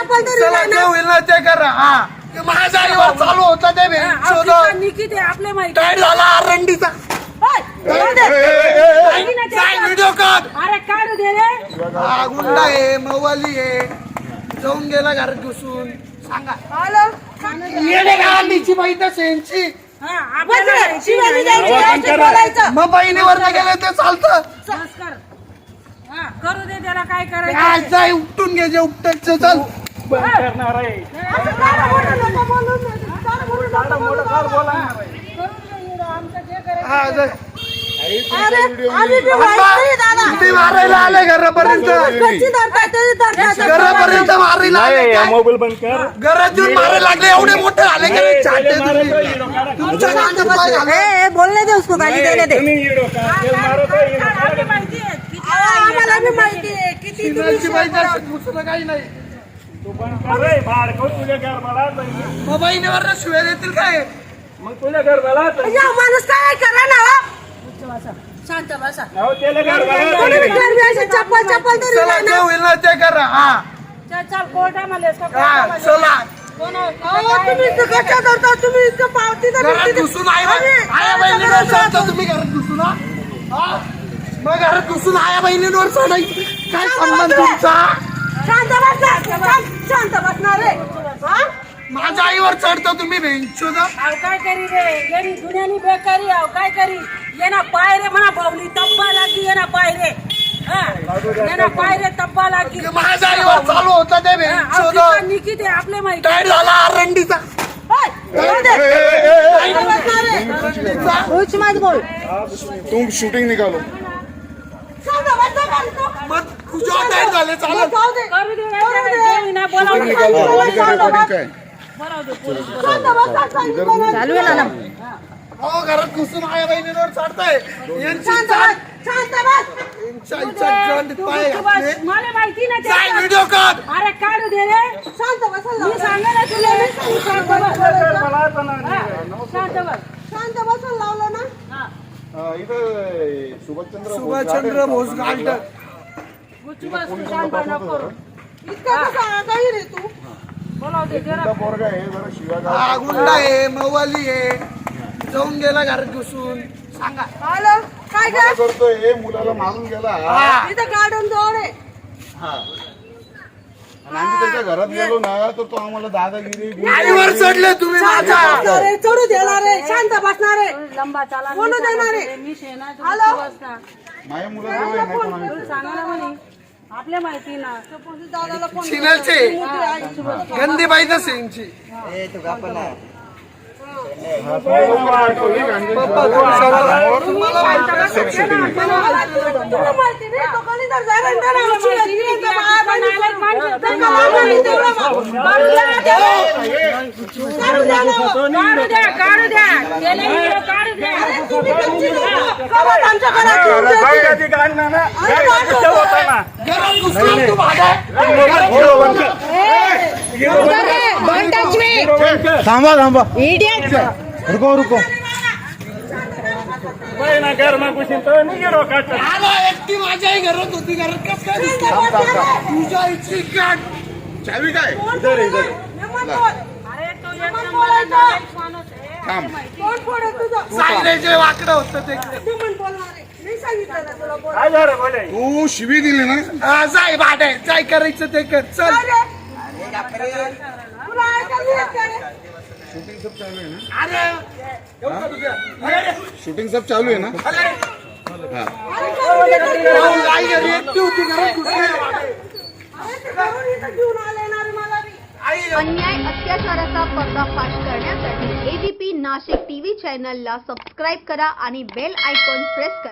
चप्पल तरी चला नाही जे ना. होईल ना ते करा. हा ते माझ्या आईवर चालू होतं ते शोध निकिती आपल्या माहिती काय झाला आरंडीचा व्हिडिओ काढ. अरे काढू दे रे. हा गुंडा आहे मवाली आहे जाऊन गेला घरात घुसून सांगा येणे गांधीची बाई तर सेंची मग बहिणीवर गेले ते चालतं. करू दे त्याला काय आज करायचं. जाय उपटून घे जे उपटायचं चल. हा जाय. तुम्ही मारायला आले घरापर्यंत घरापर्यंत मारायला आले. मोबाईल बंद कर. घरात येऊन मारायला लागले एवढे मोठे आले का चाटे तुम्ही तुमच्या गांधी पाय घाला. बोलने दे उसको गाली देने दे. तुम्ही व्हिडिओ काढ. आम्हाला भी माहिती आहे किती सिग्नलची बाई जास्त दुसरं काही नाही. तू बंद कर रे. बाहेर खाऊ तुझ्या घर मला. मग बहिणीवर शिव्या देतील काय. मग तुझ्या घर मला. माणूस काय करा ना. शांत बसा. त्याला घर चप्पल चप्पल तरी चला नाही जे ना. होईल ना ते करा. हा चल कोर्टामध्ये हा चला तुम्ही इथं कशा करता. तुम्ही इथं पावती तर घरात भेटते. घुसून आया बहिणीवर चढता तुम्ही घरात घुसून. हा मग घरात घुसून आया बहिणींवर चढायचं काय संबंध तुमचा. शांत बसा. शांत बसणार रे. माझ्या आईवर चढता तुम्ही भेंचोद. अव काय करी रे. येणी दुनियानी बेकारी. अव काय करी. ये ना पाय रे म्हणा बावली तब्बा लागी. ये ना पाय रे. ये ना पाय रे तब्बा लागी. माझ्या आईवर चालू होतं ते भेंचोद. निकिती आपल्या माहिती. काय झाला आरंडीचा बोल. तुम शूटिंग निकालो. मग तुझ्या टाईट झाले चालत. करू दे. बोलावं दे. रिकॉर्डिंग काय चालू आहे ना. हो घरात घुसून आया बहिणींवर चढताय. मला माहिती ना ते. काय व्हिडिओ काढ. अरे काढू दे रे. शांत बस. मी सांगा ना तुला. शांत बस. शांत बसून लावलं ना. इथं सुभाषचंद्र बोस गार्डन. शांत नको. इतकं कसं काही रे तू. बोलाव दे जरा. पोरगा आहे जरा शिव्या हा गुंडा आहे मवाली आहे जाऊन गेला घरात घुसून सांगा काय काय करतोय हे मुलाला मारून गेला. हा. इथं गार्डन जवळ आहे. आणि आम्ही त्याच्या घरात गेलो ना तर तो आम्हाला दादागिरी आईवर चढले तुम्ही माझ्या. चढू देणार रे. शांत बसणार रे. लंबा चाला बोलू देणार रे. हॅलो माझ्या मुलाजवळ आहे, नाही पण आम्ही सांगा ना म्हणे. आपल्या माहिती ना. दादाला फोन सिनलचे गंदीबाईचा सिंगची थांबा थांबा रुको रुको. घर मग व्हिडिओ काढ. आलो एकटी माझ्याही घरात होती. घरात कस काय दिसते? तुझ्या आईची गाठ. चावी काय थांब. सायलेचे वाकडं होतं ते. काय झालं बोले. तू शिवी दिली ना. हा, जाय भाडे जाय करायचं ते कर चल. शूटिंग सब चालू आहे ना. अरे शूटिंग सब चालू आहे ना. अरे हा आई घरी एकटी होती घरात घुसली. आई अन्याय अत्याचाराचा पर्दाफाश करण्यासाठी एबीपी नाशिक टीव्ही चॅनलला सबस्क्राईब करा आणि बेल आयकॉन प्रेस करा.